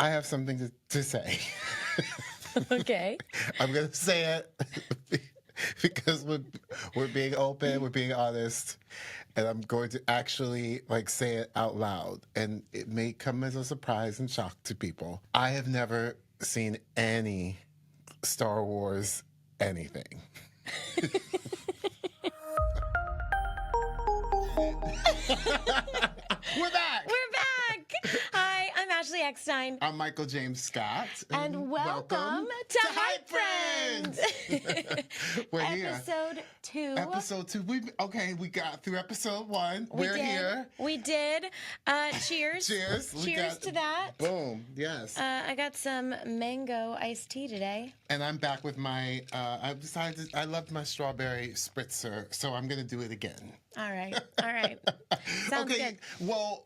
I have something to say. Okay. I'm going to say it because we're being open, we're being honest, and I'm going to actually say it out loud, and it may come as a surprise and shock to people. I have never seen any Star Wars anything. We're back! We're back! Hi, I'm Ashley Eckstein. I'm Michael James Scott. And welcome to HypeFriend! We're here. Episode 2. Episode 2. We got through episode 1. We're did. here. We did. Cheers. Cheers. Cheers to that. Boom. Yes. I got some mango iced tea today. And I'm back with my, I've decided, I loved my strawberry spritzer, so I'm going to do it again. All right. Sounds good. Well,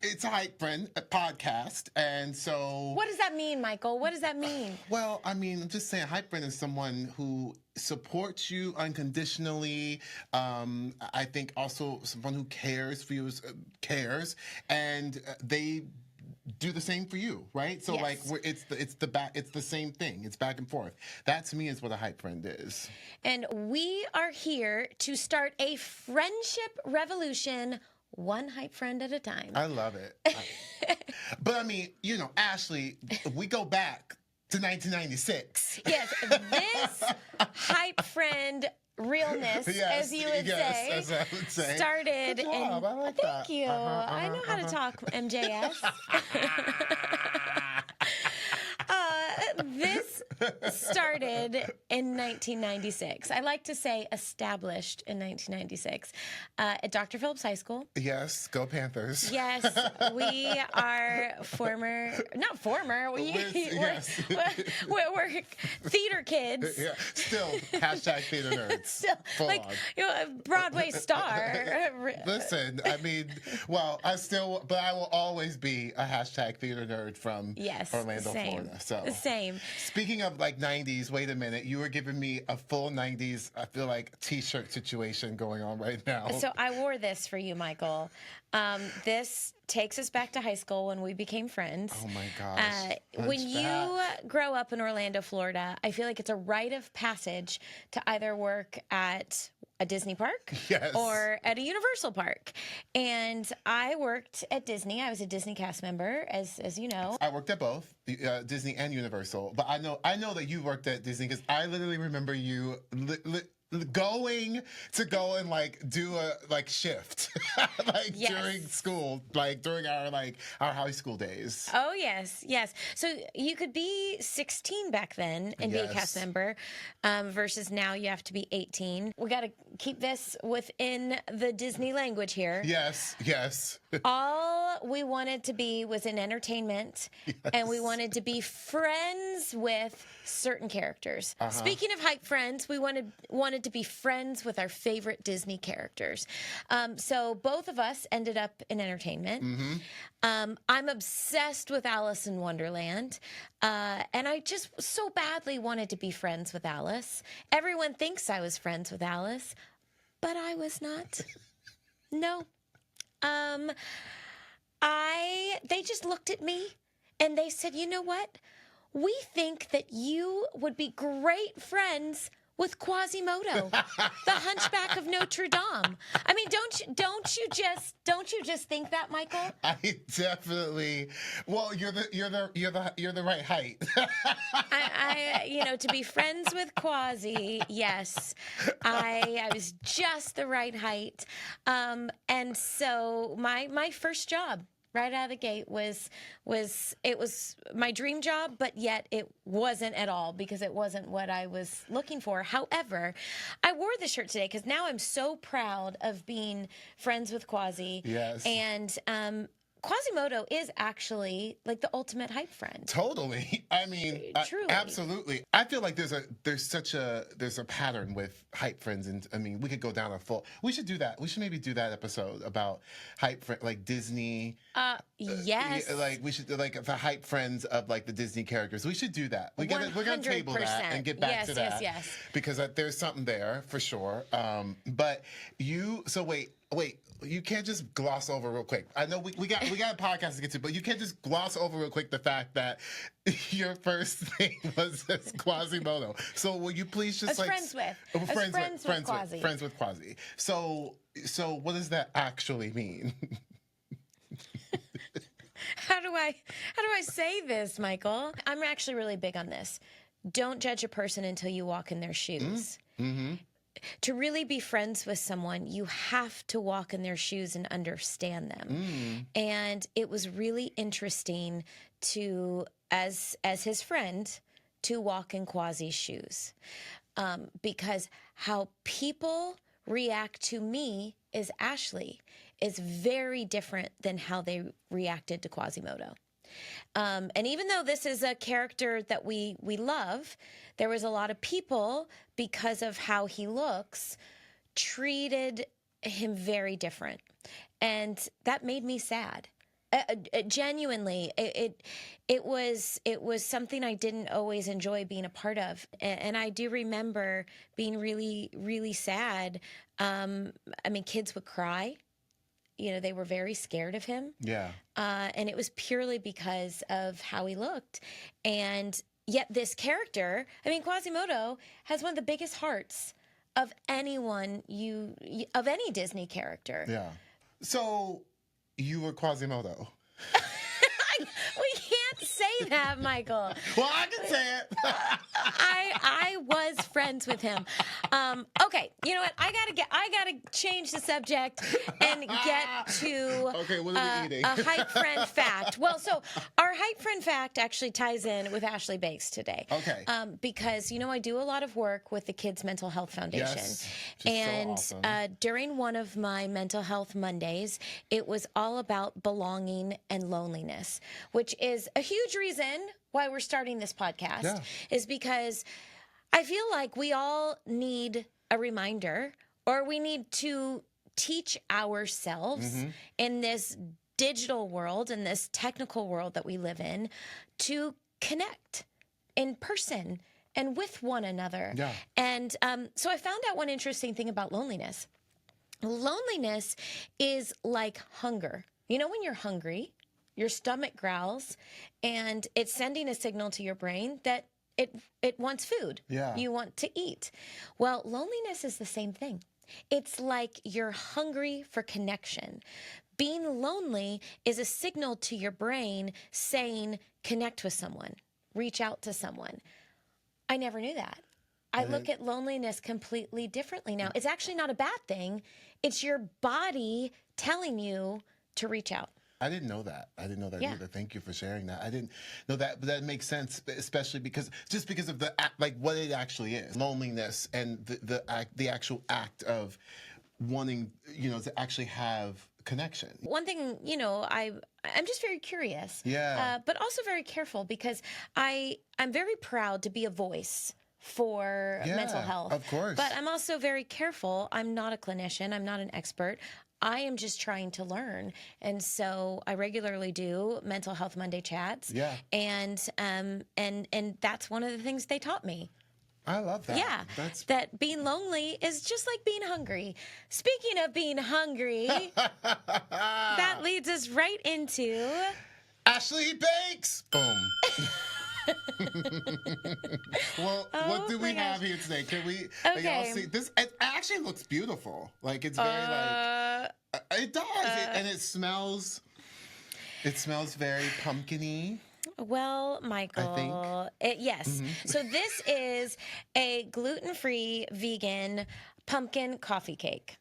it's a HypeFriend podcast, and so... What does that mean, Michael? What does that mean? Well, I mean, I'm just saying HypeFriend is someone who supports you unconditionally. I think also someone who cares for you, and they do the same for you, right? So yes. it's the same thing. It's back and forth. That to me is what a HypeFriend is. And we are here to start a friendship revolution, one HypeFriend at a time. I love it. But I mean, Ashley, we go back to 1996. Yes, this HypeFriend realness, as you would say, as I would say, started. Good job. I like thank you. I know how to talk, MJS. This started in 1996. I like to say established in 1996 at Dr. Phillips High School. Yes, go Panthers. Yes, we are not former. We're theater kids. Yeah, still #theater nerds. Still, a Broadway star. Listen, I mean, but I will always be a #theater nerd from Orlando, Florida. So same. Speaking of 90s, wait a minute. You were giving me a full 90s, I feel like, t-shirt situation going on right now. So I wore this for you, Michael. This takes us back to high school when we became friends. Oh, my gosh. When you grow up in Orlando, Florida, I feel like it's a rite of passage to either work at a Disney park or at a Universal park. And I worked at Disney. I was a Disney cast member, as you know. I worked at both, Disney and Universal. But I know that you worked at Disney because I literally remember you going to go and do a shift during school, during our high school days. Oh yes. So you could be 16 back then and be a cast member, versus now you have to be 18. We got to keep this within the Disney language here. Yes. All we wanted to be was in entertainment, and we wanted to be friends with certain characters. Speaking of HypeFriends, we wanted to be friends with our favorite Disney characters. So both of us ended up in entertainment. Mm-hmm. I'm obsessed with Alice in Wonderland, and I just so badly wanted to be friends with Alice. Everyone thinks I was friends with Alice, but I was not. No. They just looked at me and they said, "You know what? We think that you would be great friends with Quasimodo, the Hunchback of Notre Dame." I mean, don't you just think that, Michael? I definitely. Well, you're the right height. To be friends with Quasi, yes, I was just the right height, and so my first job right out of the gate was my dream job, but yet it wasn't at all because it wasn't what I was looking for. However, I wore this shirt today because now I'm so proud of being friends with Quasi. Yes. And Quasimodo is actually the ultimate HypeFriend. Totally. I mean, truly. Absolutely. I feel like there's a pattern with HypeFriends, and I mean, we could go down we should do that. We should maybe do that episode about HypeFriend, Disney. Yes. We should the HypeFriends of the Disney characters. We should do that. We're gonna table that and get back to that. Yes. Because there's something there for sure. But so wait. wait, you can't just gloss over real quick. I know we got a podcast to get to, but you can't just gloss over real quick the fact that your first thing was as Quasimodo. So will you please just I was friends with Quasi. So what does that actually mean? How do I say this, Michael? I'm actually really big on this. Don't judge a person until you walk in their shoes. Mm-hmm. To really be friends with someone, you have to walk in their shoes and understand them. And it was really interesting to, as his friend, to walk in Quasi's shoes, because how people react to me is Ashley is very different than how they reacted to Quasimodo. And even though this is a character that we love, there was a lot of people, because of how he looks, treated him very different. And that made me sad. Genuinely, it was something I didn't always enjoy being a part of. And I do remember being really, really sad. I mean, kids would cry. You know, they were very scared of him. Yeah. And it was purely because of how he looked. And yet this character, I mean, Quasimodo has one of the biggest hearts of anyone of any Disney character. Yeah. So you were Quasimodo. We can't say that, Michael. Well, I can say it. I was friends with him. Okay, you know what? I gotta change the subject and get to okay, what are we eating? A HypeFriend fact. Well, so our HypeFriend fact actually ties in with Ashley Bakes today. Okay. Because I do a lot of work with the Kids Mental Health Foundation, yes, and so awesome. During one of my mental health Mondays, it was all about belonging and loneliness, which is a huge reason why we're starting this podcast. Yeah. Is because I feel like we all need a reminder, or we need to teach ourselves in this digital world, in this technical world that we live in, to connect in person and with one another. Yeah. And so I found out one interesting thing about loneliness. Loneliness is like hunger. You know, when you're hungry, your stomach growls, and it's sending a signal to your brain that it wants food. Yeah. You want to eat. Well, loneliness is the same thing. It's like you're hungry for connection. Being lonely is a signal to your brain saying, connect with someone, reach out to someone. I never knew that. I look at loneliness completely differently now. It's actually not a bad thing. It's your body telling you to reach out. I didn't know that. I didn't know that Yeah. either. Thank you for sharing that. I didn't know that, but that makes sense, especially because of the what it actually is, loneliness, and the actual act of wanting, to actually have connection. One thing, I'm just very curious, Yeah. but also very careful, because I'm very proud to be a voice for mental Yeah, health. of course. But I'm also very careful. I'm not a clinician. I'm not an expert. I am just trying to learn. And so I regularly do Mental Health Monday chats. Yeah. And that's one of the things they taught me. I love that. Yeah. That's That being lonely is just like being hungry. Speaking of being hungry, that leads us right into Ashley Bakes. Boom. Well, what do we my have gosh. here today? Can we Okay. y'all see this? It actually looks beautiful. Like it's very it does, and it smells. It smells very pumpkin-y. Well, Michael, yes. So this is a gluten-free vegan pumpkin coffee cake.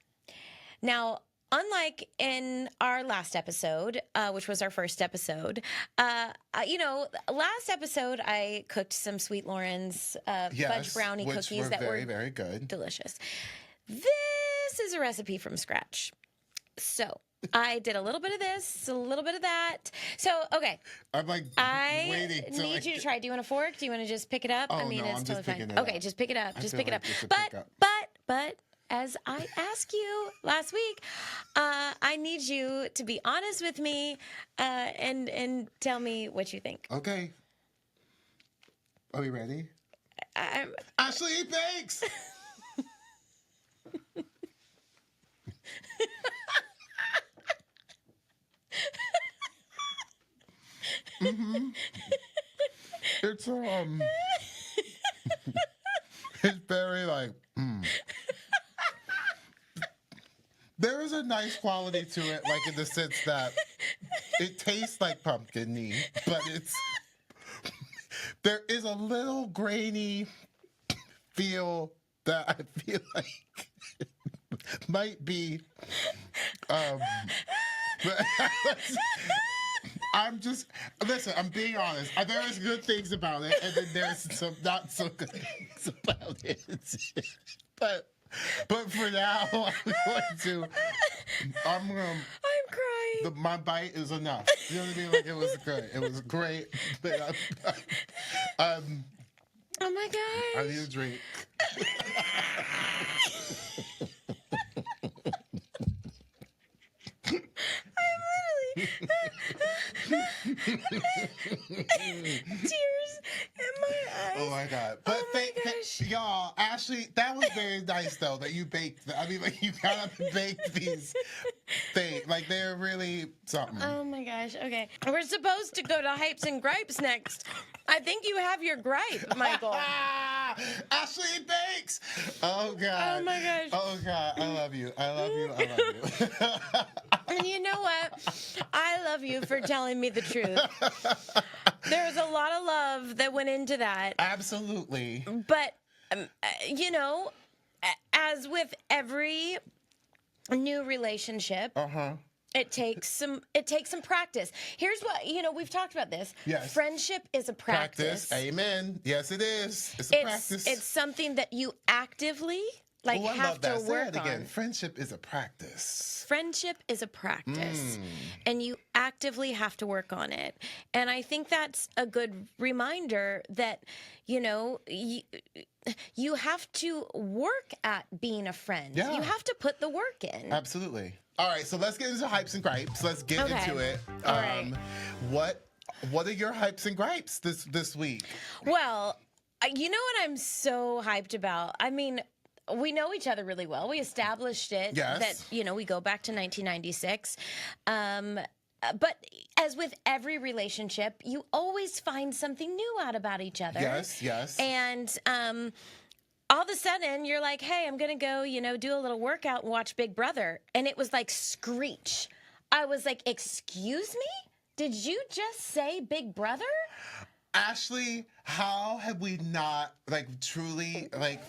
Now, unlike in our last episode, which was our first episode, last episode I cooked some Sweet Lauren's fudge brownie which cookies were that very, were very good. delicious. This is a recipe from scratch. So I did a little bit of this, a little bit of that. So, okay. I'm like I waiting. need you to try. Do you want a fork? Do you want to just pick it up? Oh, I mean, no, it's I'm totally just fine. picking it Okay, up. just pick it up. I Just feel pick it like up. it's a But, pickup. but, as I asked you last week, I need you to be honest with me and tell me what you think. Okay. Are we ready? I'm, Ashley Bakes. It's it's very like there is a nice quality to it, like in the sense that it tastes like pumpkin-y, but there is a little grainy feel that I feel like might be but I'm being honest. There is good things about it, and then there's some not so good things about it. But for now, I'm crying. my bite is enough. You know what I mean? Like, it was great. It was great. But Oh my gosh. I need a drink. Tears in my eyes. Oh my God. But y'all, Ashley, that was very nice though that you baked I mean, like, you got up and baked these things. Like, they're really something. Oh my gosh. Okay. We're supposed to go to Hypes and Gripes next. I think you have your gripe, Michael. Ashley Bakes! Oh God. Oh my gosh. Oh God. I love you. I love you. I love you. And you know what? I love you for telling me the truth. There's a lot of love that went into that. Absolutely. But, you know, as with every new relationship, it takes some practice. Here's what, you know, we've talked about this. Yes. Friendship is a practice. Amen. Yes, it is. It's a practice. It's something that you actively I have love that. to Say work it again. on. Friendship is a practice. Friendship is a practice, and you actively have to work on it. And I think that's a good reminder that, you know, you have to work at being a friend. Yeah. You have to put the work in. Absolutely. All right, so let's get into hypes and gripes. Let's get into it. All right. What are your hypes and gripes this week? Well, you know what I'm so hyped about? I mean, we know each other really well. We established it that, you know, we go back to 1996. But as with every relationship, you always find something new out about each other. Yes, yes. And all of a sudden, you're like, hey, I'm going to go, you know, do a little workout and watch Big Brother. And it was like Screech. I was like, excuse me? Did you just say Big Brother? Ashley, how have we not, like, truly, like,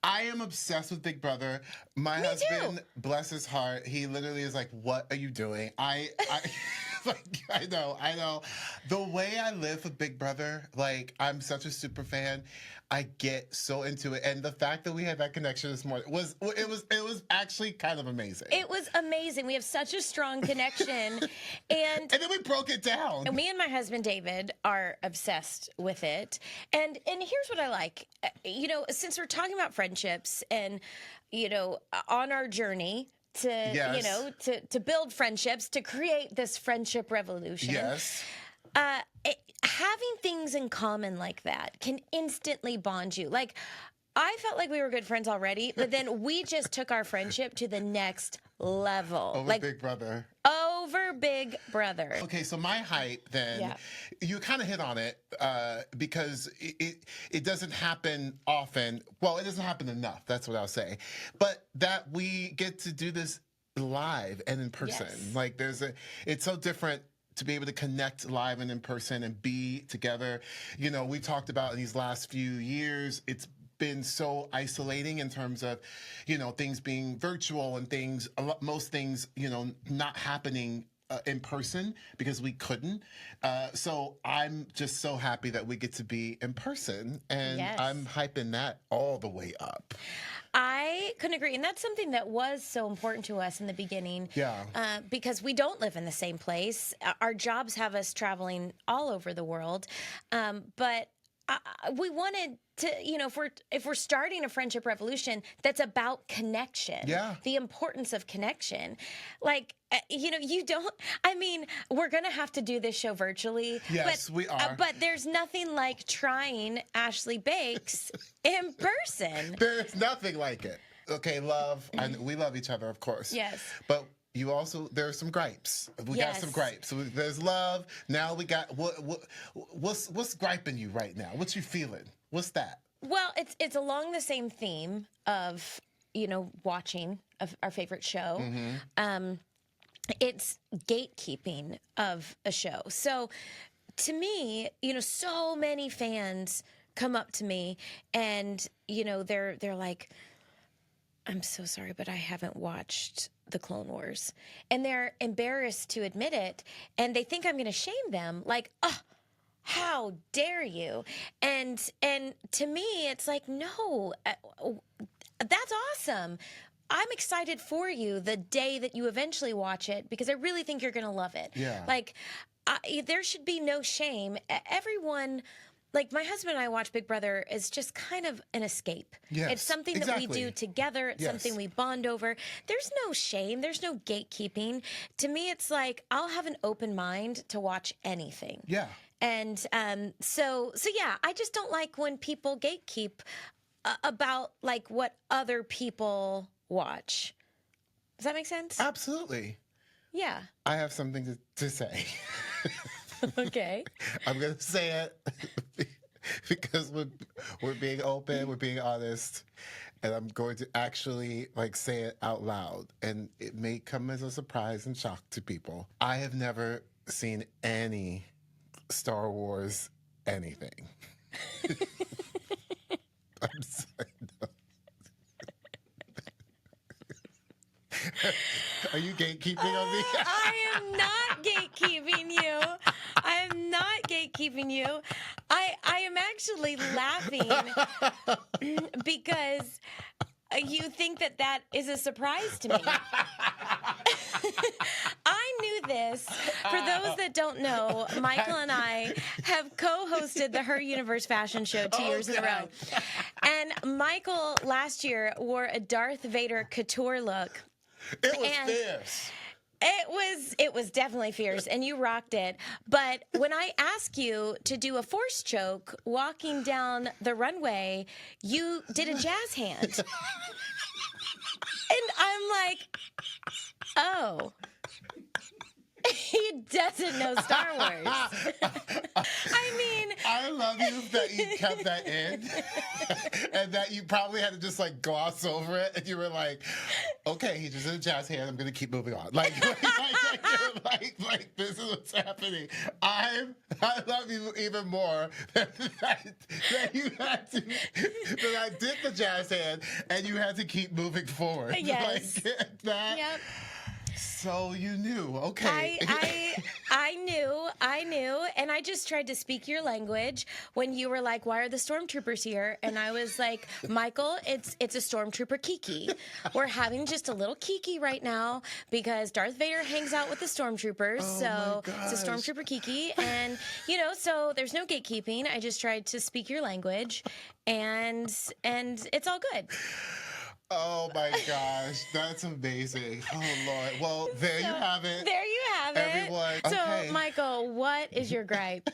I am obsessed with Big Brother. My husband, bless his heart, he literally is like, what are you doing? I know. The way I live with Big Brother, like, I'm such a super fan. I get so into it, and the fact that we had that connection this morning was actually kind of amazing. It was amazing. We have such a strong connection, and then we broke it down. Me and my husband David are obsessed with it, and here's what I like. You know, since we're talking about friendships, and you know, on our journey to you know to build friendships, to create this friendship revolution. Yes. Having things in common like that can instantly bond you. Like, I felt like we were good friends already, but then we just took our friendship to the next level. Over Big Brother. Over Big Brother. Okay, so my hype then, you kind of hit on it because it doesn't happen often. Well, it doesn't happen enough. That's what I'll say. But that we get to do this live and in person. Yes. Like, it's so different to be able to connect live and in person and be together. You know, we talked about in these last few years, it's been so isolating in terms of, you know, things being virtual and most things, you know, not happening in person because we couldn't. So I'm just so happy that we get to be in person, and I'm hyping that all the way up. I couldn't agree. And that's something that was so important to us in the beginning. Yeah. Because we don't live in the same place. Our jobs have us traveling all over the world. But we wanted to, you know, if we're starting a friendship revolution that's about connection, the importance of connection, like, you know, we're going to have to do this show virtually. Yes, we are. But there's nothing like trying Ashley Bakes in person. There's nothing like it. Okay, love. We love each other, of course. Yes. But you also there are some gripes. We got some Yes. gripes. So there's love. Now we got what's griping you right now? What you feeling? What's that? Well, it's along the same theme of watching of our favorite show. It's gatekeeping of a show. So to me, so many fans come up to me and they're like, I'm so sorry, but I haven't watched the Clone Wars. And they're embarrassed to admit it. And they think I'm going to shame them. Like, oh, how dare you? And to me, it's like, no, that's awesome. I'm excited for you the day that you eventually watch it because I really think you're going to love it. Yeah. Like, there should be no shame. Everyone. Like my husband and I watch Big Brother as just kind of an escape. Yes, It's something that we exactly. do together. It's Yes. something we bond over. There's no shame. There's no gatekeeping. To me, it's like I'll have an open mind to watch anything. Yeah. And so yeah, I just don't like when people gatekeep about like what other people watch. Does that make sense? Absolutely. Yeah. I have something to say. Okay. I'm gonna say it because we're being open, we're being honest, and I'm going to actually like say it out loud, and it may come as a surprise and shock to people. I have never seen any Star Wars anything. I'm sorry. No. Are you gatekeeping on me? I am not gatekeeping you. I am not gatekeeping you. I am actually laughing because you think that is a surprise to me. I knew this. For those that don't know, Michael and I have co-hosted the Her Universe fashion show 2 years in a row. And Michael last year wore a Darth Vader couture look. It was And- fierce. It was definitely fierce, and you rocked it. But when I ask you to do a force choke walking down the runway, you did a jazz hand. And I'm like, oh. He doesn't know Star Wars. I mean, I love you that you kept that in and that you probably had to just like gloss over it and you were like, okay, he just did a jazz hand. I'm going to keep moving on. Like, this is what's happening. I love you even more that you had to, that I did the jazz hand and you had to keep moving forward. Yes. Like, that. yep. So you knew. Okay. I knew, and I just tried to speak your language when you were like, "Why are the stormtroopers here?" And I was like, "Michael, it's a stormtrooper kiki. We're having just a little kiki right now because Darth Vader hangs out with the stormtroopers, so it's a gosh. stormtrooper kiki, and so there's no gatekeeping. I just tried to speak your language, and it's all good." Oh my gosh, that's amazing. Oh Lord. Well, there you have it. There you have it. Everyone. So, Okay. Michael, what is your gripe?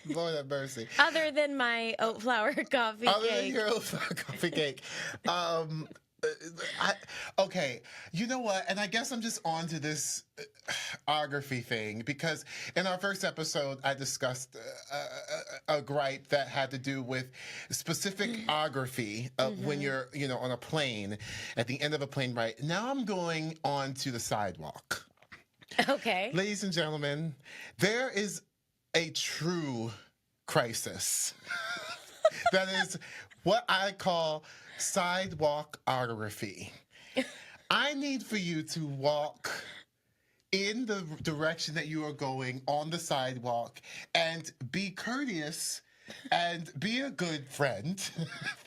Lord have mercy. Other than my oat flour coffee Other than cake. your coffee cake. Okay, you know what? And I guess I'm just on to this ography thing because in our first episode, I discussed a gripe that had to do with specific ography of when you're, on a plane, at the end of a plane ride. Now I'm going on to the sidewalk. Okay. Ladies and gentlemen, there is a true crisis. That is what I call sidewalkography. I need for you to walk in the direction that you are going on the sidewalk and be courteous and be a good friend.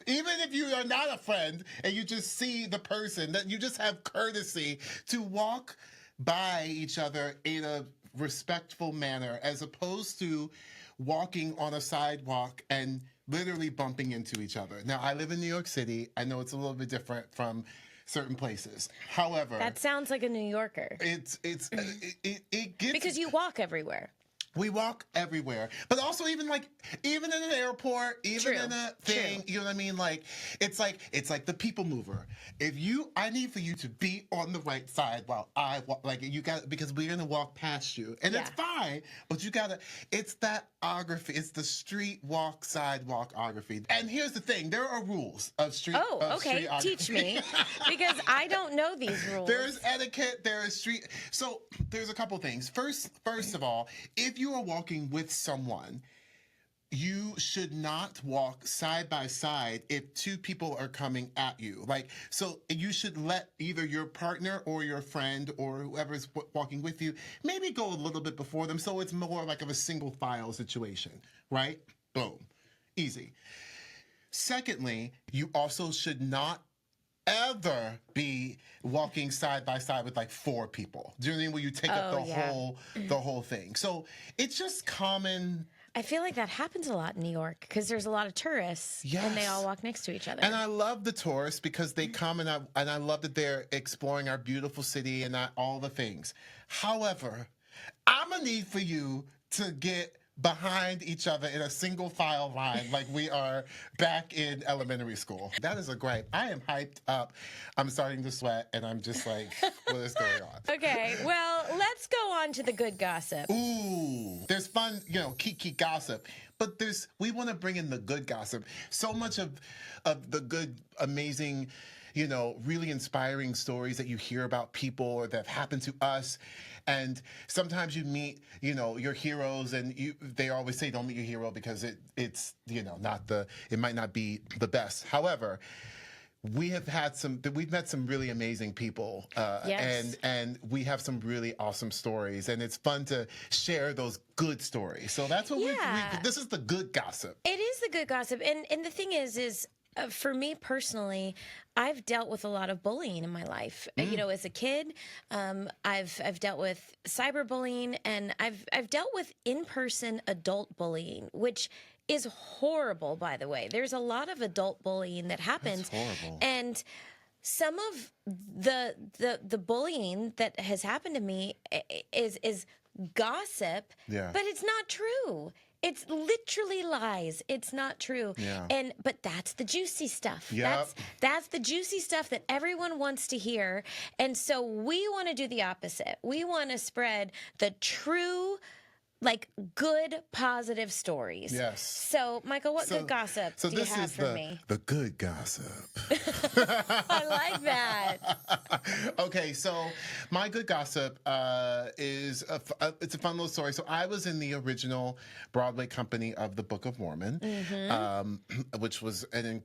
Even if you are not a friend and you just see the person, that you just have courtesy to walk by each other in a respectful manner as opposed to walking on a sidewalk and literally bumping into each other. Now, I live in New York City. I know it's a little bit different from certain places. However, That sounds like a New Yorker. it gets Because you walk everywhere. We walk everywhere, but also even in an airport, even True. in a thing, True. you know what I mean? It's like the people mover. I need for you to be on the right side while I walk. Like you got because we're gonna walk past you, and it's Yeah. fine. But you gotta. It's that ography. It's the street walk sidewalk ography. And here's the thing: there are rules of street. Oh, Of okay. street Teach ography. me, because I don't know these rules. There's etiquette, there is street. So there's a couple things. First of all, if you are walking with someone, you should not walk side by side if two people are coming at you. So you should let either your partner or your friend or whoever's walking with you maybe go a little bit before them, so it's more like of a single file situation, right? Boom. Easy. Secondly, you also should not ever be walking side by side with like four people. Do you know what I mean? Where you take up Oh, yeah. the whole thing. So it's just common. I feel like that happens a lot in New York because there's a lot of tourists and they Yes. all walk next to each other. And I love the tourists because they come and I love that they're exploring our beautiful city and all the things. However, I'm gonna need for you to get behind each other in a single file line like we are back in elementary school. That is a gripe. I am hyped up. I'm starting to sweat and I'm just like, what is going on? Okay, well, let's go on to the good gossip. Ooh, there's fun, kiki gossip, but we want to bring in the good gossip. So much of the good, amazing, really inspiring stories that you hear about people or that have happened to us. And sometimes you meet, your heroes, and they always say don't meet your hero because it's it might not be the best. However, we've met some really amazing people, Yes. and we have some really awesome stories, and it's fun to share those good stories. So that's what Yeah. this is the good gossip. It is the good gossip. And the thing is for me personally, I've dealt with a lot of bullying in my life. As a kid, I've dealt with cyberbullying, and I've dealt with in-person adult bullying, which is horrible, by the way. There's a lot of adult bullying that happens. That's horrible. And some of the bullying that has happened to me is gossip, Yeah. but it's not true. It's literally lies. It's not true. Yeah. But that's the juicy stuff. Yep. That's the juicy stuff that everyone wants to hear. And so we want to do the opposite. We want to spread the true, good, positive stories. Yes. So, Michael, what good gossip do you have for me? The good gossip. I like that. Okay, so my good gossip is it's a fun little story. So I was in the original Broadway company of the Book of Mormon, which was an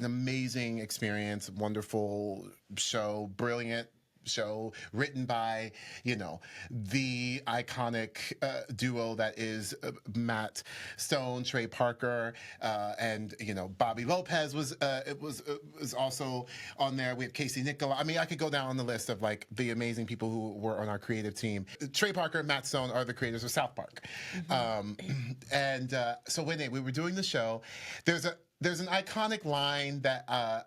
amazing experience, wonderful show, brilliant show, written by the iconic duo that is Matt Stone, Trey Parker, and Bobby Lopez was also on there. We have Casey Nicola. I mean, I could go down on the list of the amazing people who were on our creative team. Trey Parker and Matt Stone are the creators of South Park. So when we were doing the show, there's an iconic line that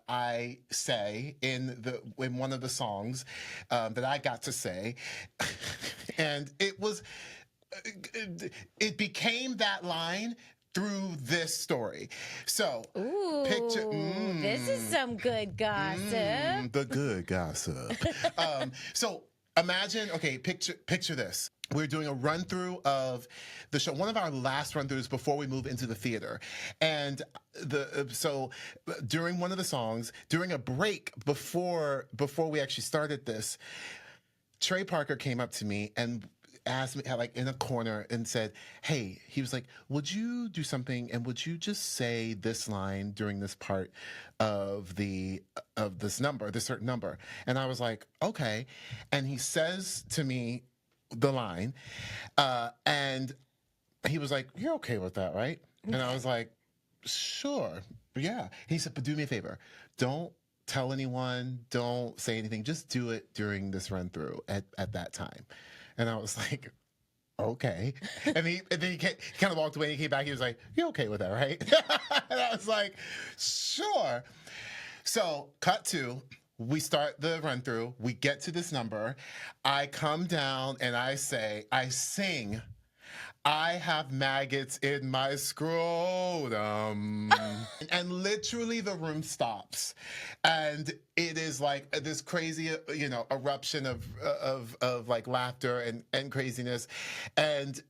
I say in one of the songs that I got to say, and it became that line through this story. So, Ooh, this is some good gossip. The good gossip. So imagine, picture this. We're doing a run through of the show, one of our last run throughs before we move into the theater. And so during one of the songs, during a break before we actually started this, Trey Parker came up to me and asked me in a corner and said, hey, he was like, would you do something and would you just say this line during this part of this certain number? And I was like, okay. And he says to me the line, and he was like, you're okay with that, right? And I was like, sure, yeah. He said, but do me a favor, don't tell anyone, don't say anything, just do it during this run through at that time. And I was like, okay. And then he kind of walked away and he came back. He was like, you're okay with that, right? And I was like, sure. So cut to, we start the run through. We get to this number. I come down and I sing, I have maggots in my scrotum. And literally the room stops. And it is like this crazy, eruption of like laughter and craziness. And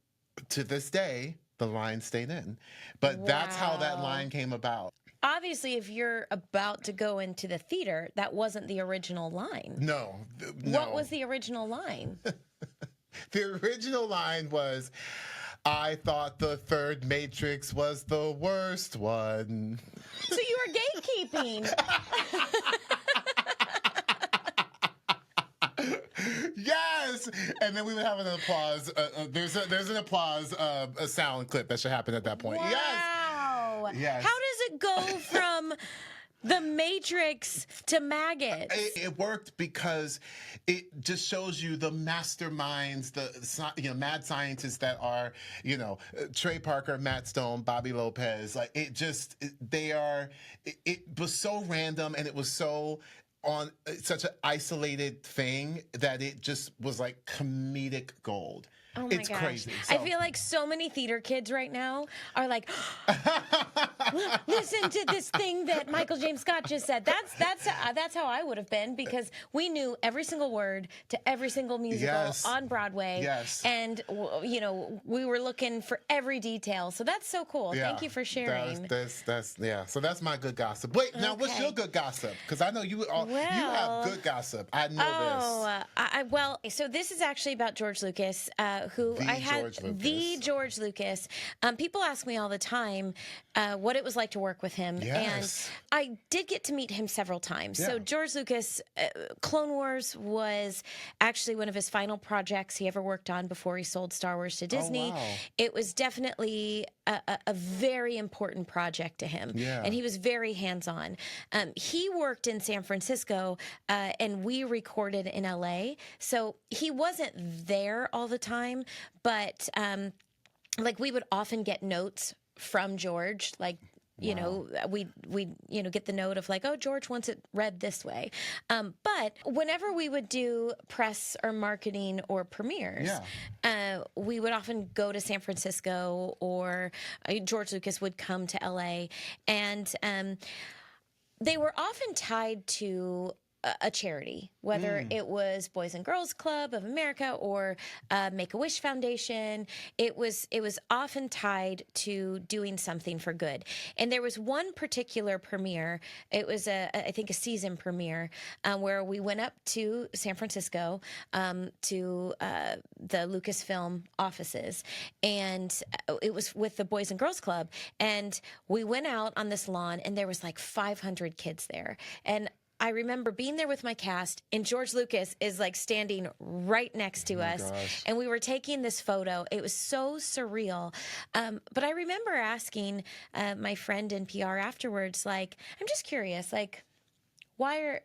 to this day, the line stayed in. But that's how that Wow. line came about. Obviously, if you're about to go into the theater, that wasn't the original line. No. What was the original line? The original line was, I thought the third Matrix was the worst one. So you were gatekeeping. Yes, and then we would have an applause. There's an applause, a sound clip that should happen at that point. Wow. Yes. How does it go from the Matrix to maggots? It worked because it just shows you the masterminds, the mad scientists that are, Trey Parker, Matt Stone, Bobby Lopez. Like it was so random, and it was so on such an isolated thing that it just was like comedic gold. Oh my it's gosh. crazy. I feel like so many theater kids right now are like, listen to this thing that Michael James Scott just said. That's how I would have been, because we knew every single word to every single musical on Broadway. Yes. And, we were looking for every detail. So that's so cool. Yeah. Thank you for sharing. So that's my good gossip. Wait, now what's your good gossip? Because I know you have good gossip. I know this. So this is actually about George Lucas, the George Lucas. People ask me all the time what it was like to work with him. Yes. And I did get to meet him several times. Yeah. So George Lucas, Clone Wars was actually one of his final projects he ever worked on before he sold Star Wars to Disney. Oh, wow. It was definitely a very important project to him. Yeah. And he was very hands-on. He worked in San Francisco, and we recorded in LA. So he wasn't there all the time, but we would often get notes from George, we'd get the note of like, oh, George wants it read this way. But whenever we would do press or marketing or premieres, we would often go to San Francisco, or George Lucas would come to LA, and they were often tied to a charity, whether it was Boys and Girls Club of America or Make-A-Wish Foundation. It was often tied to doing something for good. And there was one particular premiere. It was I think a season premiere where we went up to San Francisco to the Lucasfilm offices, and it was with the Boys and Girls Club. And we went out on this lawn, and there was like 500 kids there, and I remember being there with my cast, and George Lucas is like standing right next to us. Gosh. And we were taking this photo. It was so surreal. But I remember asking my friend in PR afterwards, like, I'm just curious, like, why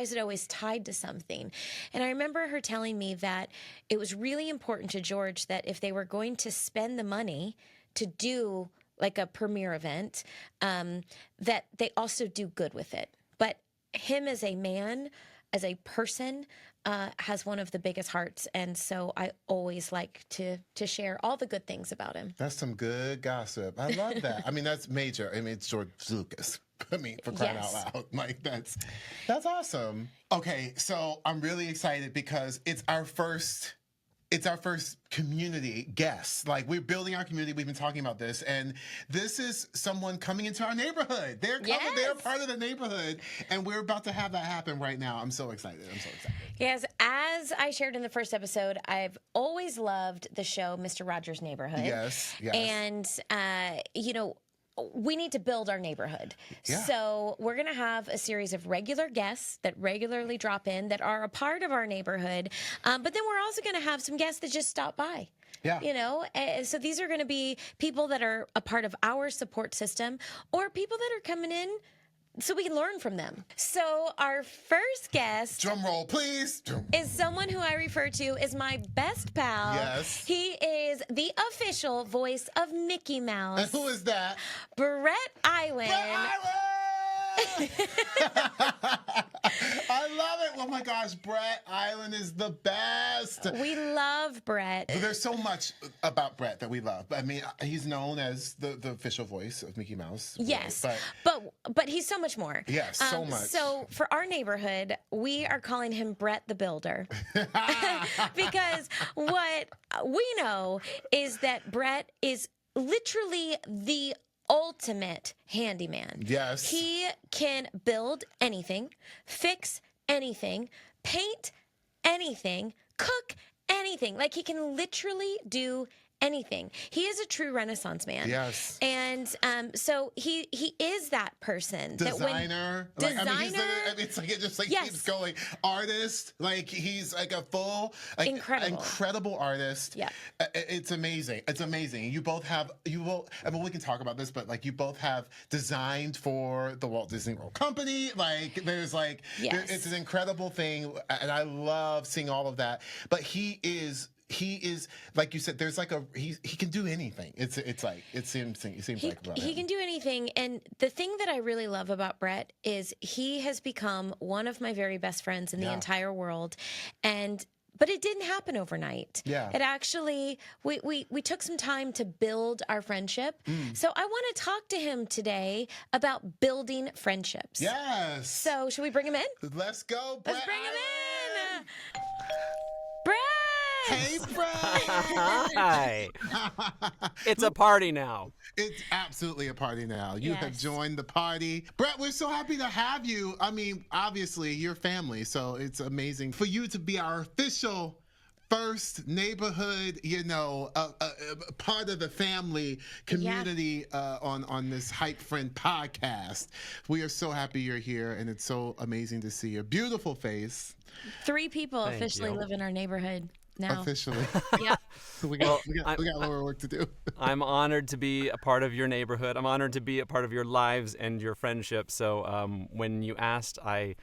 is it always tied to something? And I remember her telling me that it was really important to George that if they were going to spend the money to do like a premiere event, that they also do good with it. But him as a man, as a person, has one of the biggest hearts, and so I always like to share all the good things about him. That's some good gossip. I love that. I mean, that's major. I mean, it's George Lucas. I mean, for crying out loud, like that's awesome. Okay, so I'm really excited because it's our first community guest. Like, we're building our community. We've been talking about this, and this is someone coming into our neighborhood. They're coming. Yes. They're part of the neighborhood, and we're about to have that happen right now. I'm so excited. Yes, as I shared in the first episode, I've always loved the show Mr. Rogers' Neighborhood. Yes. And we need to build our neighborhood. Yeah. So we're going to have a series of regular guests that regularly drop in that are a part of our neighborhood. But then we're also going to have some guests that just stop by. Yeah. So these are going to be people that are a part of our support system, or people that are coming in so we can learn from them. So our first guest, drum roll please, is someone who I refer to as my best pal. Yes. He is the official voice of Mickey Mouse. And who is that? Bret Iwan. Bret Iwan! I love it. Oh my gosh, Bret Iwan is the best. We love Bret. But there's so much about Bret that we love. I mean, he's known as the official voice of Mickey Mouse. Yes, Right? but he's so much more. Yes, so much. So for our neighborhood, we are calling him Bret the Builder. Because what we know is that Bret is literally the ultimate handyman. Yes. He can build anything, fix anything, paint anything, cook anything. Like, he can literally do anything. He is a true Renaissance man. Yes. And so he is that person. Designer. Designer. It's like it just like Yes. keeps going. Artist. Like, he's like a full incredible artist. Yeah. It's amazing. It's amazing. You both have I mean, we can talk about this, but like, you both have designed for the Walt Disney World Company. Like, there's like it's an incredible thing, and I love seeing all of that. But he is like you said. There's like he can do anything. It seems like about he him. can do anything. And the thing that I really love about Bret is he has become one of my very best friends in the entire world. But it didn't happen overnight. Yeah. It actually, we took some time to build our friendship. So I want to talk to him today about building friendships. Yes. So should we bring him in? Let's go, Bret. Let's bring him Iwan. in. Bret! Hey, Bret. Hi. It's a party now. It's absolutely a party now. You have Yes. joined the party. Bret, we're so happy to have you. I mean, obviously, you're family, so it's amazing for you to be our official first neighborhood, part of the family community on this HypeFriend podcast. We are so happy you're here, and it's so amazing to see your beautiful face. 3 people Thank officially you. live in our neighborhood now. Officially. Yeah. we got more work to do. I'm honored to be a part of your neighborhood. I'm honored to be a part of your lives and your friendship. So when you asked, I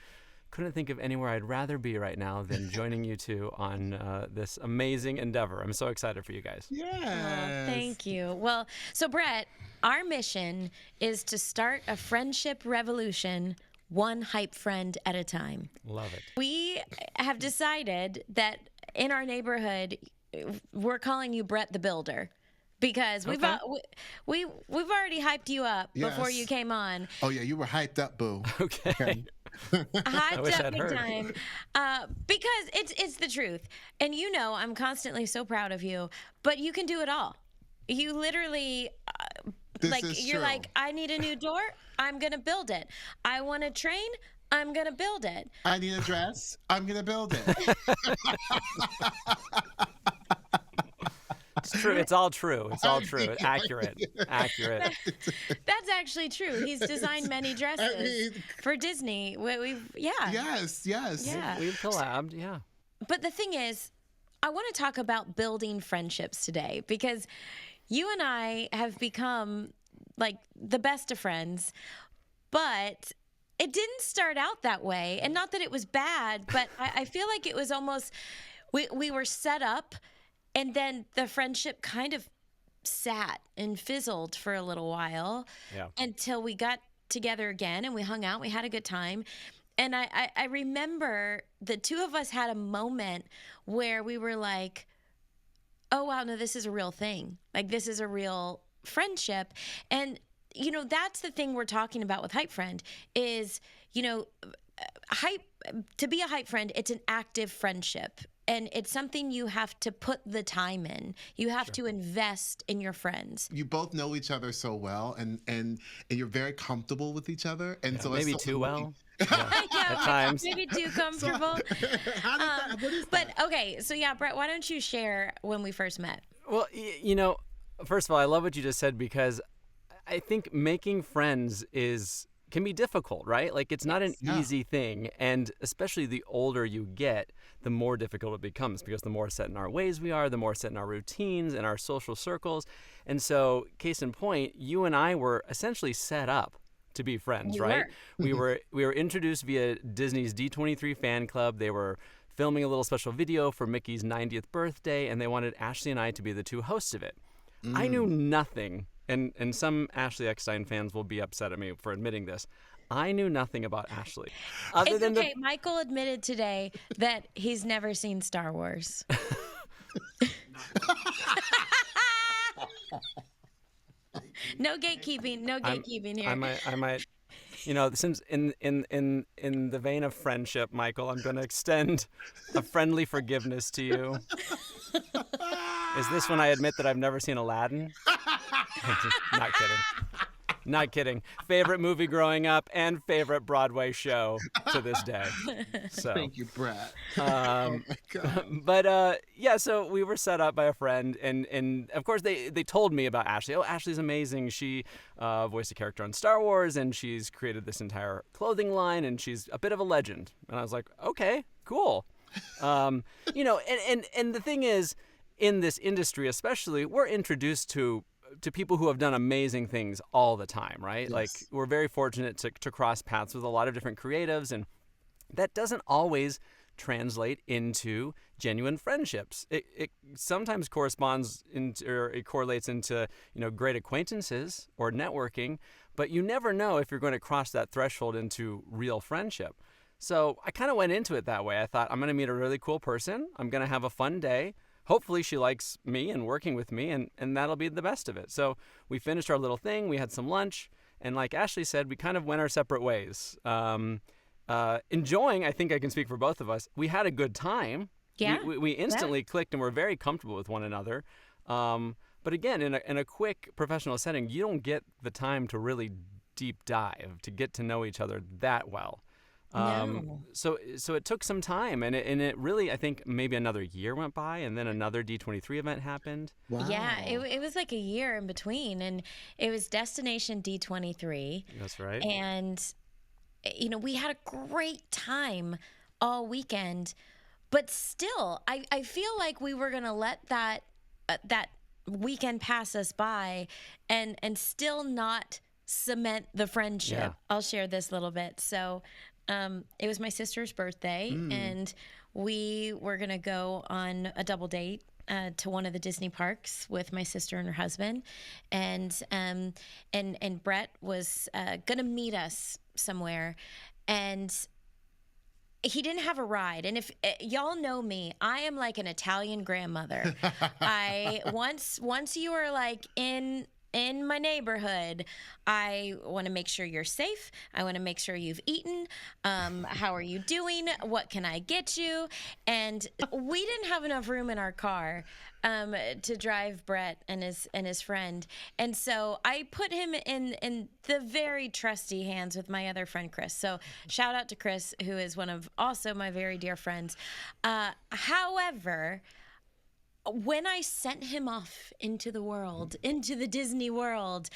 couldn't think of anywhere I'd rather be right now than joining you two on this amazing endeavor. I'm so excited for you guys. Yes. Oh, thank you. Well, so Bret, our mission is to start a friendship revolution, one hype friend at a time. Love it. We have decided that in our neighborhood, we're calling you Bret the Builder, because we've already hyped you up before Yes. you came on. Oh yeah, you were hyped up, boo. Okay. Hyped wish up I'd big heard. time, because it's the truth, and I'm constantly so proud of you. But you can do it all. You literally, This is you're true. like, I need a new door, I'm gonna build it. I want a train, I'm gonna build it. I need a dress. I'm gonna build it. It's true. It's all true. It's all true. Accurate. Accurate. That's actually true. He's designed many dresses for Disney. Yes. Yeah. We've collabed. Yeah. But the thing is, I want to talk about building friendships today, because you and I have become like the best of friends, but it didn't start out that way. And not that it was bad, but I feel like it was almost, we were set up, and then the friendship kind of sat and fizzled for a little while until we got together again and we hung out, we had a good time. And I remember the two of us had a moment where we were like, oh, wow, no, this is a real thing. Like, this is a real friendship. And, that's the thing we're talking about with HypeFriend is, to be a hype friend, it's an active friendship. And it's something you have to put the time in. You have to invest in your friends. You both know each other so well, and you're very comfortable with each other, and so Maybe it's too well. Yeah, At times. maybe too comfortable. What is But okay, so yeah, Bret, why don't you share when we first met? Well, first of all, I love what you just said, because I think making friends can be difficult, right? Like, it's not an easy thing. And especially the older you get, the more difficult it becomes, because the more set in our ways we are, the more set in our routines and our social circles. And so, case in point, you and I were essentially set up to be friends, right? We were introduced via Disney's D23 fan club. They were filming a little special video for Mickey's 90th birthday, and they wanted Ashley and I to be the two hosts of it. I knew nothing, and some Ashley Eckstein fans will be upset at me for admitting this. I knew nothing about Ashley. Other It's than okay. Michael admitted today that he's never seen Star Wars. No gatekeeping. No gatekeeping here. I might, since in the vein of friendship, Michael, I'm going to extend a friendly forgiveness to you. Is this when I admit that I've never seen Aladdin? Not kidding. Not kidding. Favorite movie growing up and favorite Broadway show to this day. So, Thank you, Bret. Oh my God. but yeah, so we were set up by a friend, and of course they told me about Ashley. Oh, Ashley's amazing. She voiced a character on Star Wars, and she's created this entire clothing line, and she's a bit of a legend. And I was like, okay, cool. And the thing is, in this industry especially, we're introduced to people who have done amazing things all the time, right? Yes. Like, we're very fortunate to cross paths with a lot of different creatives, and that doesn't always translate into genuine friendships. It sometimes corresponds or it correlates into, great acquaintances or networking, but you never know if you're going to cross that threshold into real friendship. So I kind of went into it that way. I thought, I'm going to meet a really cool person. I'm going to have a fun day. Hopefully she likes me and working with me, and that'll be the best of it. So we finished our little thing. We had some lunch. And like Ashley said, we kind of went our separate ways. Enjoying, I think I can speak for both of us, we had a good time. Yeah. We instantly clicked and we're very comfortable with one another. But again, in a quick professional setting, you don't get the time to really deep dive, to get to know each other that well. No. So it took some time, and it really, I think maybe another year went by, and then another D23 event happened. Wow. Yeah, it was like a year in between, and it was Destination D23. That's right. And, we had a great time all weekend, but still, I feel like we were going to let that weekend pass us by and still not cement the friendship. Yeah. I'll share this little bit. So it was my sister's birthday, and we were going to go on a double date to one of the Disney parks with my sister and her husband, and Bret was going to meet us somewhere, and he didn't have a ride. And if y'all know me, I am like an Italian grandmother. Once you are like in my neighborhood, I want to make sure you're safe. I want to make sure you've eaten. How are you doing? What can I get you? And we didn't have enough room in our car to drive Bret and his friend. And so I put him in the very trusty hands with my other friend, Chris. So shout out to Chris, who is one of also my very dear friends. However, when I sent him off into the world, into the Disney world,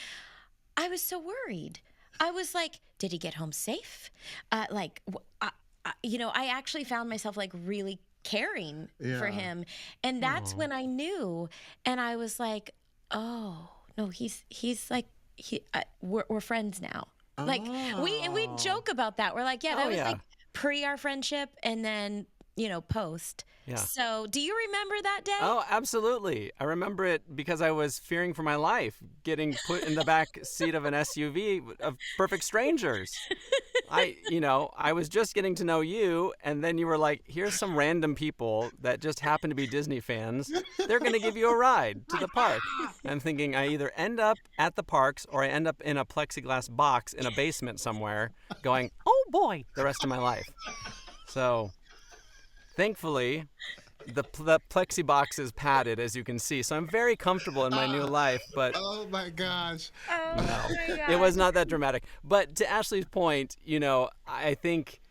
I was so worried. I was like, did he get home safe? I actually found myself like really caring for him. And that's when I knew. And I was like, oh, no, he's like, we're friends now. Like we joke about that. We're like, yeah, that was like pre our friendship and then, post. Yeah. So do you remember that day? Oh, absolutely. I remember it because I was fearing for my life, getting put in the back seat of an SUV of perfect strangers. I was just getting to know you, and then you were like, here's some random people that just happen to be Disney fans. They're going to give you a ride to the park. I'm thinking I either end up at the parks or I end up in a plexiglass box in a basement somewhere going, oh boy, the rest of my life. So thankfully, the plexi box is padded, as you can see, so I'm very comfortable in my new life. But Oh my gosh. Oh my God. it was not that dramatic. But to Ashley's point, I think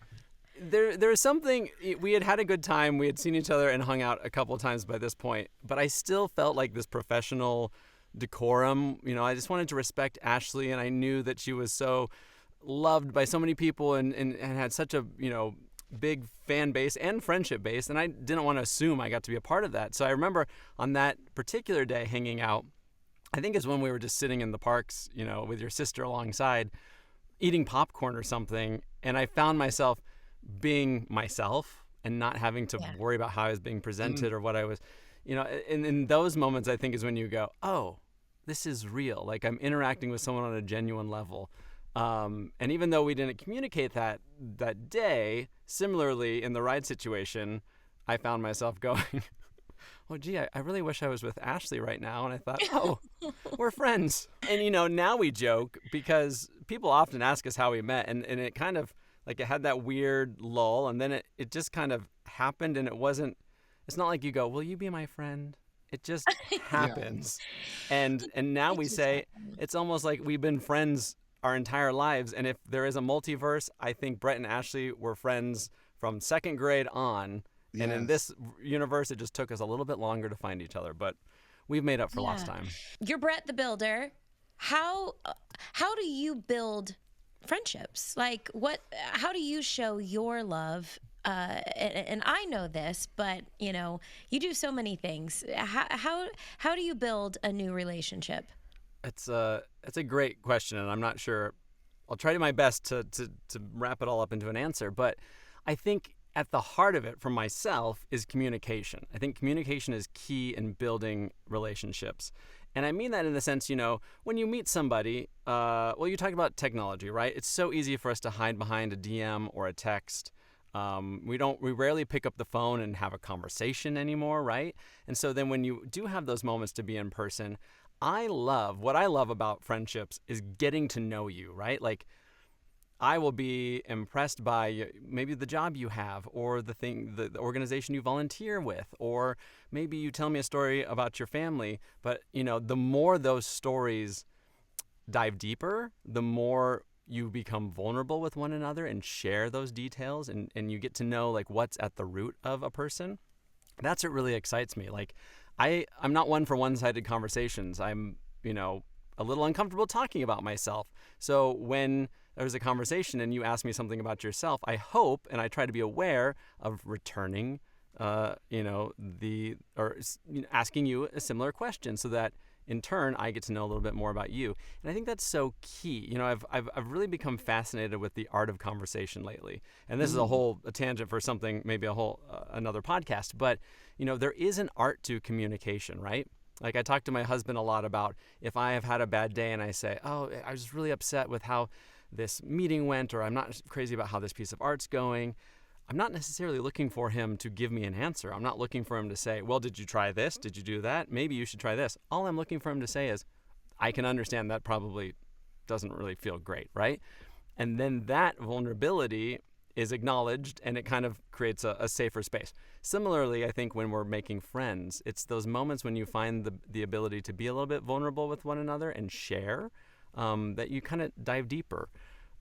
there's something. We had a good time. We had seen each other and hung out a couple of times by this point. But I still felt like this professional decorum. I just wanted to respect Ashley, and I knew that she was so loved by so many people and had such a big fan base and friendship base, and I didn't want to assume I got to be a part of that. So I remember on that particular day hanging out, I think it's when we were just sitting in the parks, with your sister alongside, eating popcorn or something, and I found myself being myself and not having to worry about how I was being presented or what I was, and in those moments I think is when you go, oh, this is real. Like, I'm interacting with someone on a genuine level. And even though we didn't communicate that day, similarly in the ride situation, I found myself going, "Oh, gee, I really wish I was with Ashley right now." And I thought, "Oh, we're friends." And now we joke because people often ask us how we met, and it kind of like it had that weird lull, and then it just kind of happened, and it's not like you go, "Will you be my friend?" It just happens. And now we say it's almost like we've been friends our entire lives. And if there is a multiverse, I think Brett and Ashley were friends from second grade on. Yes. And in this universe, it just took us a little bit longer to find each other, but we've made up for lost time. You're Brett the Builder. How do you build friendships? Like how do you show your love? And I know this, but you do so many things. How do you build a new relationship? It's a great question, and I'm not sure. I'll try to my best to wrap it all up into an answer, but I think at the heart of it for myself is communication. I think communication is key in building relationships. And I mean that in the sense, when you meet somebody, you talk about technology, right? It's so easy for us to hide behind a DM or a text. We rarely pick up the phone and have a conversation anymore, right? And so then when you do have those moments to be in person, what I love about friendships is getting to know you, right? Like, I will be impressed by maybe the job you have, or the organization you volunteer with, or maybe you tell me a story about your family. But, the more those stories dive deeper, the more you become vulnerable with one another and share those details, and you get to know like what's at the root of a person. That's what really excites me. Like, I'm not one for one-sided conversations. I'm, a little uncomfortable talking about myself. So when there's a conversation and you ask me something about yourself, I hope, and I try to be aware of returning, asking you a similar question, so that in turn I get to know a little bit more about you. And I think that's so key. I've really become fascinated with the art of conversation lately. And this is a tangent for something, maybe another podcast. But there is an art to communication, right? Like, I talk to my husband a lot about if I have had a bad day and I say, "Oh, I was really upset with how this meeting went," or "I'm not crazy about how this piece of art's going." I'm not necessarily looking for him to give me an answer. I'm not looking for him to say, "Well, did you try this? Did you do that? Maybe you should try this." All I'm looking for him to say is, "I can understand that probably doesn't really feel great," right? And then that vulnerability is acknowledged, and it kind of creates a safer space. Similarly, I think when we're making friends, it's those moments when you find the ability to be a little bit vulnerable with one another and share, that you kind of dive deeper.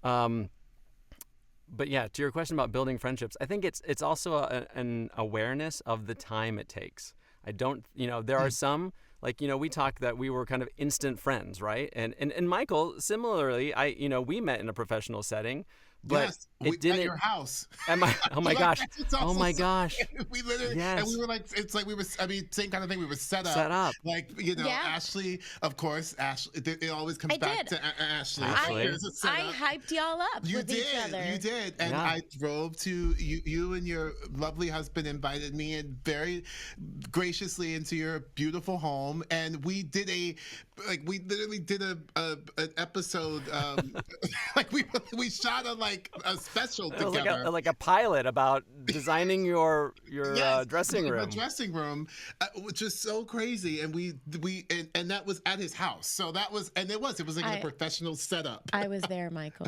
But yeah, to your question about building friendships, I think it's also an awareness of the time it takes. There are some, like, we talked that we were kind of instant friends, right? And Michael, similarly, we met in a professional setting, but yes, it didn't. At your house. Oh my gosh! Oh my gosh! We literally, yes. And we were like, it's like we were. I mean, same kind of thing. We were set up. Like, Ashley. Of course, Ashley. It always comes back to Ashley. I hyped y'all up with each other. You did, and I drove to you. You and your lovely husband invited me in very graciously into your beautiful home, and we literally did an episode. Like we shot a special together, like a pilot about designing your dressing room. The dressing room, which is so crazy, and and that was at his house. So that was, and it was like a professional setup. I was there, Michael.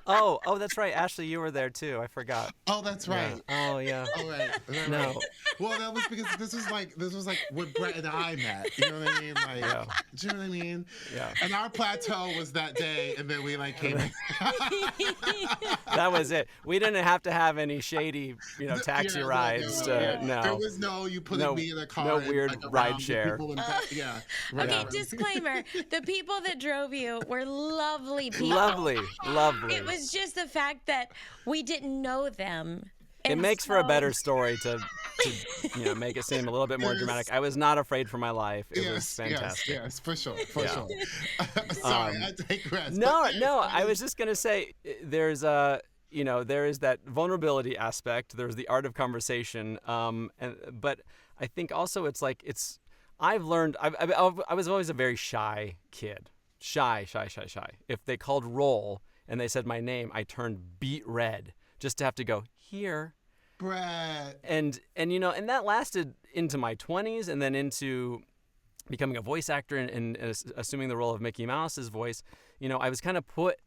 Oh, that's right. Ashley, you were there too. I forgot. Oh, that's right. Yeah. Oh, yeah. Oh, right. No. Right? Well, that was because this was like when Bret and I met. You know what I mean? Like, do you know what I mean? Yeah. And our plateau was that day, and then we came. That was it. We didn't have to have any shady, taxi rides. No. There was you putting me in a car. No weird ride share. Yeah. Right. Okay, disclaimer. The people that drove you were lovely people. Lovely. It was just the fact that we didn't know them. It makes for a better story to make it seem a little bit more dramatic. I was not afraid for my life. It was fantastic. Yes, for sure. Sorry, I digress. No. I was just gonna say there is that vulnerability aspect. There's the art of conversation. But I think also I've learned. I was always a very shy kid. shy. If they called roll and they said my name, I turned beet red just to have to go here. Bret. And and that lasted into my 20s and then into becoming a voice actor and assuming the role of Mickey Mouse's voice. I was kind of put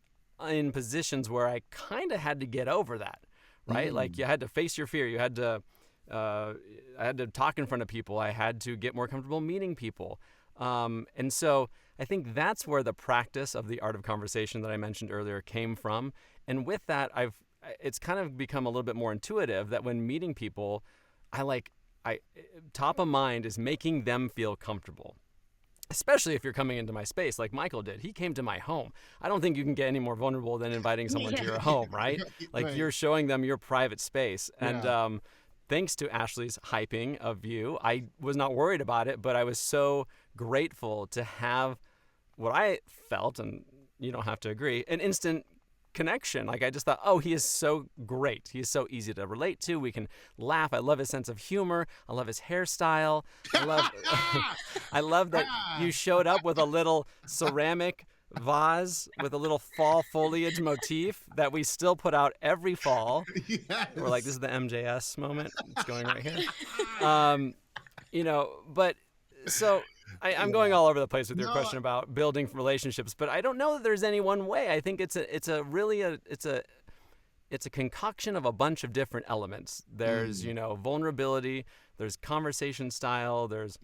in positions where I kind of had to get over that, right? Like you had to face your fear. You had to, I had to talk in front of people. I had to get more comfortable meeting people. And so I think that's where the practice of the art of conversation that I mentioned earlier came from. And with that, it's kind of become a little bit more intuitive that when meeting people, top of mind is making them feel comfortable. Especially if you're coming into my space like Michael did. He came to my home. I don't think you can get any more vulnerable than inviting someone to your home, right? Like Right. you're showing them your private space. And Yeah. thanks to Ashley's hyping of you, I was not worried about it, but I was so grateful to have what I felt, and you don't have to agree, an instant connection. Like I just thought, oh, he is so great. He is so easy to relate to. We can laugh. I love his sense of humor. I love his hairstyle. I love that you showed up with a little ceramic vase with a little fall foliage motif that we still put out every fall. Yes. We're like, this is the MJS moment. It's going right here. But so I'm going all over the place with your question about building relationships, but I don't know that there's any one way. I think it's a concoction of a bunch of different elements. There's, vulnerability, there's conversation style, there's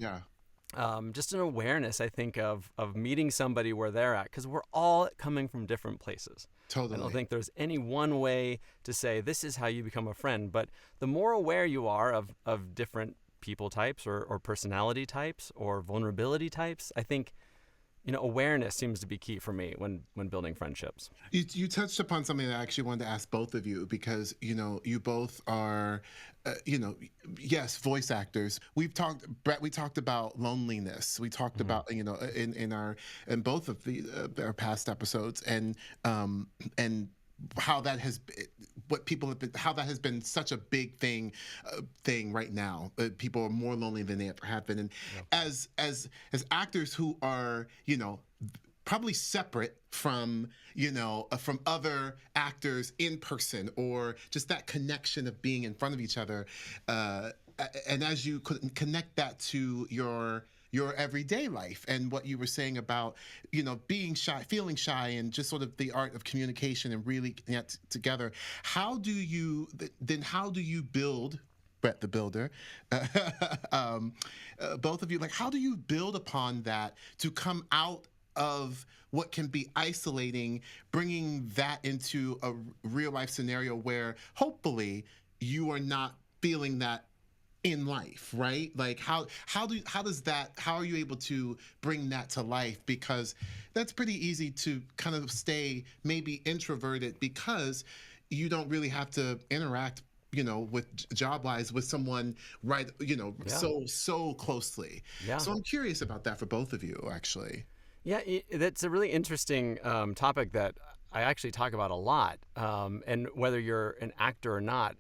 just an awareness, I think, of meeting somebody where they're at, because we're all coming from different places. Totally. I don't think there's any one way to say this is how you become a friend, but the more aware you are of different people types or personality types or vulnerability types, I think awareness seems to be key for me when building friendships. You touched upon something that I actually wanted to ask both of you, because you both are yes, voice actors. Bret, we talked about loneliness. We talked about in both of our past episodes, and how that has how that has been such a big thing right now. People are more lonely than they ever have been, and as actors who are probably separate from from other actors in person, or just that connection of being in front of each other, and as you connect that to your everyday life and what you were saying about being shy, feeling shy, and just sort of the art of communication and really connect together, how do you build, Bret the Builder, both of you, like, how do you build upon that to come out of what can be isolating, bringing that into a real life scenario where hopefully you are not feeling that in life, right? Like how are you able to bring that to life? Because that's pretty easy to kind of stay maybe introverted, because you don't really have to interact with job-wise with someone, right, so closely. Yeah. So I'm curious about that for both of you, actually. Yeah, that's a really interesting topic that I actually talk about a lot. And whether you're an actor or not,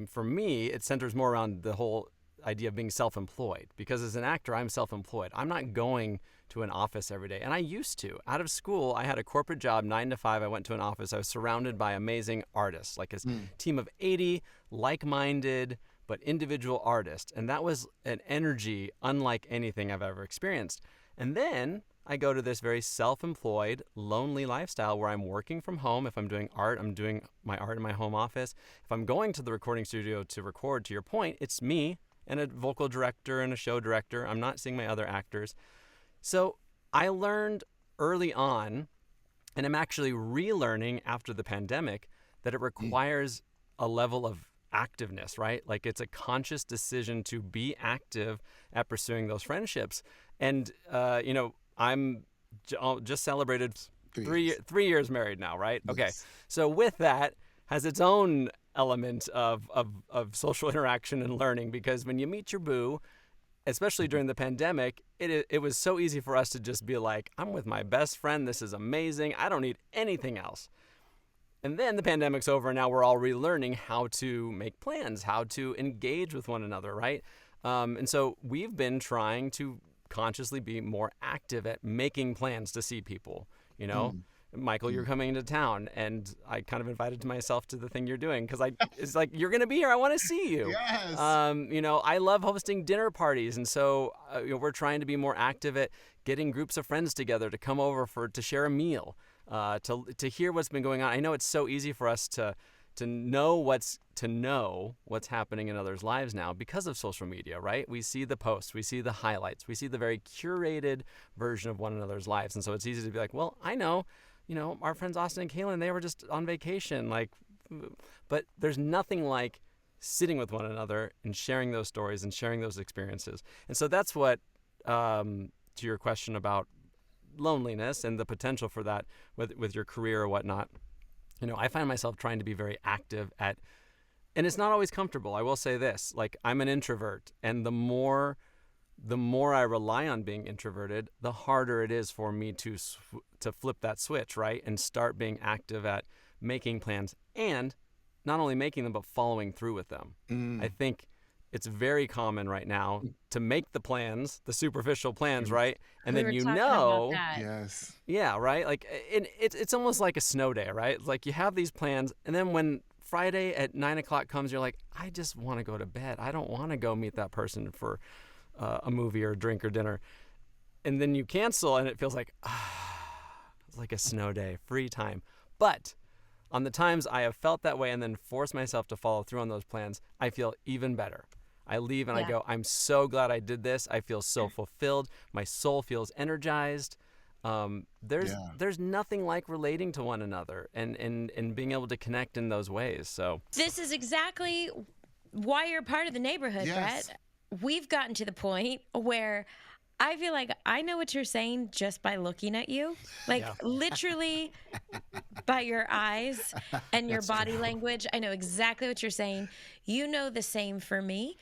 for me, it centers more around the whole idea of being self-employed. Because as an actor, I'm self-employed. I'm not going to an office every day. And I used to. Out of school, I had a corporate job, 9 to 5. I went to an office. I was surrounded by amazing artists, like a team of 80 like-minded but individual artists. And that was an energy unlike anything I've ever experienced. And then I go to this very self-employed, lonely lifestyle where I'm working from home. If I'm doing art, I'm doing my art in my home office. If I'm going to the recording studio to record, to your point, it's me and a vocal director and a show director. I'm not seeing my other actors. So I learned early on, and I'm actually relearning after the pandemic, that it requires a level of activeness, right? Like it's a conscious decision to be active at pursuing those friendships. And, I'm just celebrated 3 years married now, right? Yes. Okay. So with that has its own element of social interaction and learning, because when you meet your boo, especially during the pandemic, it was so easy for us to just be like, I'm with my best friend. This is amazing. I don't need anything else. And then the pandemic's over, and now we're all relearning how to make plans, how to engage with one another, right? And so we've been trying to consciously be more active at making plans to see people, you know? Michael, you're coming into town, and I kind of invited myself to the thing you're doing because it's like, you're going to be here. I want to see you. Yes. You know, I love hosting dinner parties, and so you know, we're trying to be more active at getting groups of friends together to come over to share a meal, to hear what's been going on. I know it's so easy for us to know what's happening in others' lives now because of social media, right? We see the posts, we see the highlights, we see the very curated version of one another's lives, and so it's easy to be like, well, I know. You know, our friends Austin and Kaylin, they were just on vacation. But there's nothing like sitting with one another and sharing those stories and sharing those experiences. And so that's what, to your question about loneliness and the potential for that with your career or whatnot, you know, I find myself trying to be very active and it's not always comfortable. I will say this, like, I'm an introvert, and the more I rely on being introverted, the harder it is for me to flip that switch, right? And start being active at making plans, and not only making them, but following through with them. I think it's very common right now to make the plans, the superficial plans, right? And then you know, Yes. yeah, right? Like, it's almost like a snow day, right? It's like you have these plans, and then when Friday at 9 o'clock comes, you're like, I just want to go to bed. I don't want to go meet that person for a movie or a drink or dinner. And then you cancel, and it feels like, it's like a snow day, free time. But on the times I have felt that way and then forced myself to follow through on those plans, I feel even better. I leave and I go, I'm so glad I did this. I feel so fulfilled. My soul feels energized. There's nothing like relating to one another and being able to connect in those ways. So this is exactly why you're part of the neighborhood, Yes. Bret. We've gotten to the point where I feel like I know what you're saying just by looking at you. Like, literally by your eyes and your body language. I know exactly what you're saying. You know the same for me.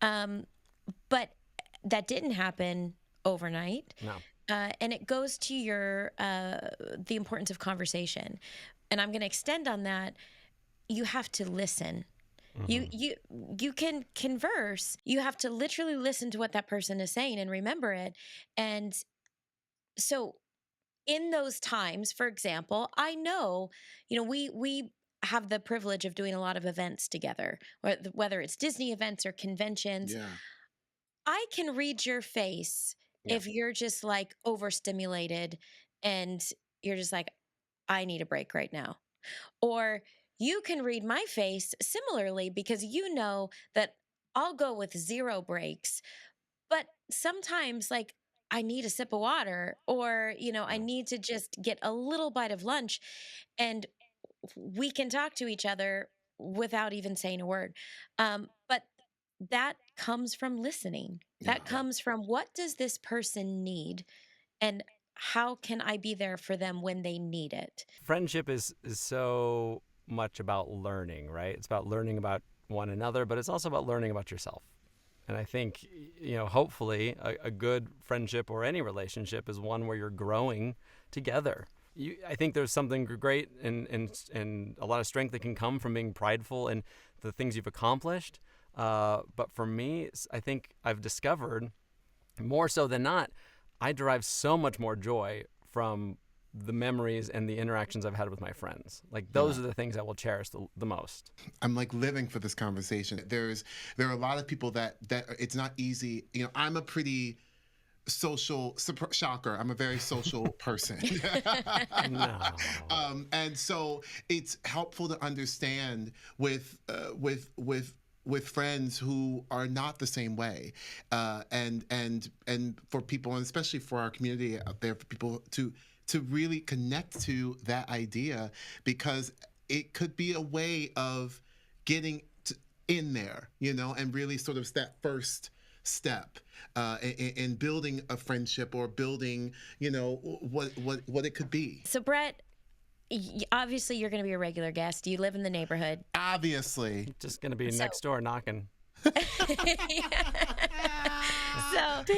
But that didn't happen overnight. no. And it goes to your the importance of conversation. And I'm going to extend on that. You have to listen. You can converse. You have to literally listen to what that person is saying and remember it. And so in those times, for example, I know, you know, we have the privilege of doing a lot of events together, whether it's Disney events or conventions. Yeah. I can read your face if you're just like overstimulated and you're just like, I need a break right now. Or you can read my face similarly because you know that I'll go with 0 breaks, but sometimes like I need a sip of water, or, you know, I need to just get a little bite of lunch, and we can talk to each other without even saying a word. But that comes from listening. That comes from, what does this person need? And how can I be there for them when they need it? Friendship is so much about learning, right? It's about learning about one another, but it's also about learning about yourself. And I think, you know, hopefully a good friendship or any relationship is one where you're growing together. I think there's something great and a lot of strength that can come from being prideful in the things you've accomplished. But for me, I think I've discovered, more so than not, I derive so much more joy from the memories and the interactions I've had with my friends. Like, those are the things I will cherish the most. I'm like living for this conversation. There are a lot of people that it's not easy. You know, I'm a pretty social shocker. I'm a very social person. No. And so it's helpful to understand with friends who are not the same way, and for people, and especially for our community out there, for people to really connect to that idea, because it could be a way of getting in there, you know, and really sort of that first step in building a friendship, or building, you know, what it could be. So, Bret, obviously you're going to be a regular guest. You live in the neighborhood. Obviously. Just going to be next door knocking. So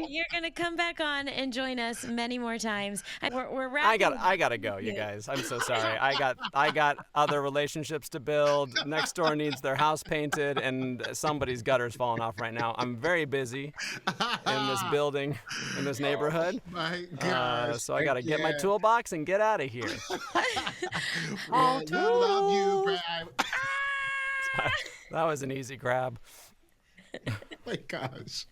you're going to come back on and join us many more times. We're wrapping. I gotta go, you guys. I'm so sorry. I got other relationships to build. Next door needs their house painted, and somebody's gutter's falling off right now. I'm very busy in this building, in this neighborhood. Oh my gosh. So I gotta get my toolbox and get out of here. Well, we love you, Bret. That was an easy grab. Oh my gosh.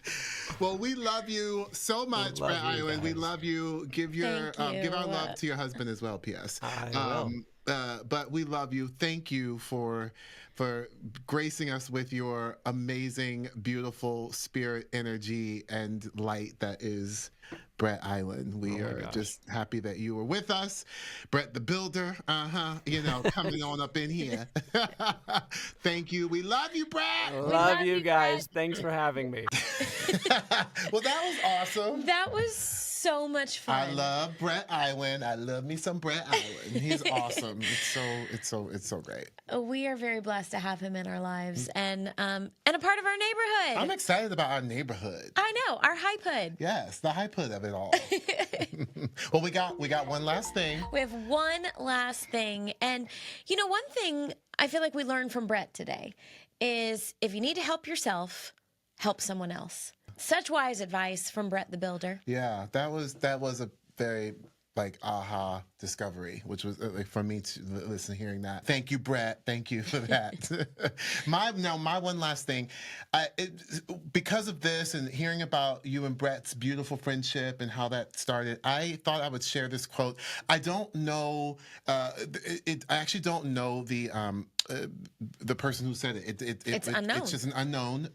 Well, we love you so much, Bret Iwan. We love you. Give our love to your husband as well, P.S. I will. But we love you. Thank you for gracing us with your amazing, beautiful spirit, energy, and light that is Bret Iwan. We are just happy that you were with us. Bret the Builder, coming on up in here. Thank you. We love you, Bret. Love you guys. Thanks for having me. Well, that was awesome. That was so much fun. I love Bret Iwan. I love me some Bret Iwan. He's awesome. It's so great. We are very blessed to have him in our lives and a part of our neighborhood. I'm excited about our neighborhood. I know, our hype hood. Yes, the hype hood of it all. Well, we got one last thing. We have one last thing. And one thing I feel like we learned from Bret today is if you need to help yourself, help someone else. Such wise advice from Bret the Builder. Yeah, that was a very aha discovery, which was for me to listen, hearing that. Thank you, Bret. Thank you for that. My one last thing, because of this and hearing about you and Bret's beautiful friendship and how that started, I thought I would share this quote. I don't know. I actually don't know the person who said it. It's unknown. It's just an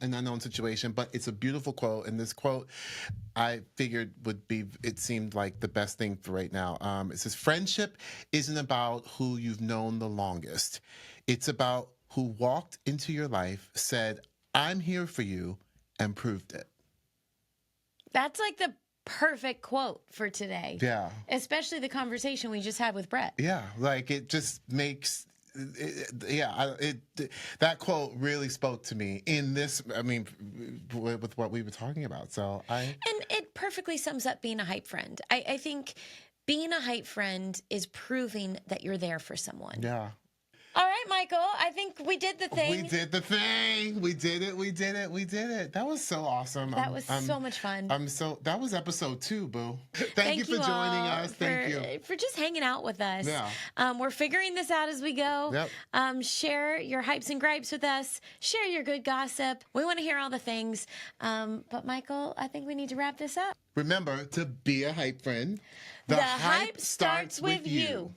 unknown situation, but it's a beautiful quote. And this quote, I figured it seemed like the best thing for right now. It says, friendship isn't about who you've known the longest. It's about who walked into your life, said, I'm here for you, and proved it. That's like the perfect quote for today. Yeah. Especially the conversation we just had with Bret. Yeah, it just makes... that quote really spoke to me in this. I mean, with what we were talking about. And it perfectly sums up being a hype friend. I think being a hype friend is proving that you're there for someone. Yeah. All right, Michael. I think we did the thing. We did the thing. We did it. That was so awesome. That was so much fun. That was episode 2, boo. Thank you for joining us. Thank you for just hanging out with us. Yeah. We're figuring this out as we go. Yep. Share your hypes and gripes with us. Share your good gossip. We want to hear all the things. But Michael, I think we need to wrap this up. Remember to be a hype friend. The hype starts with you.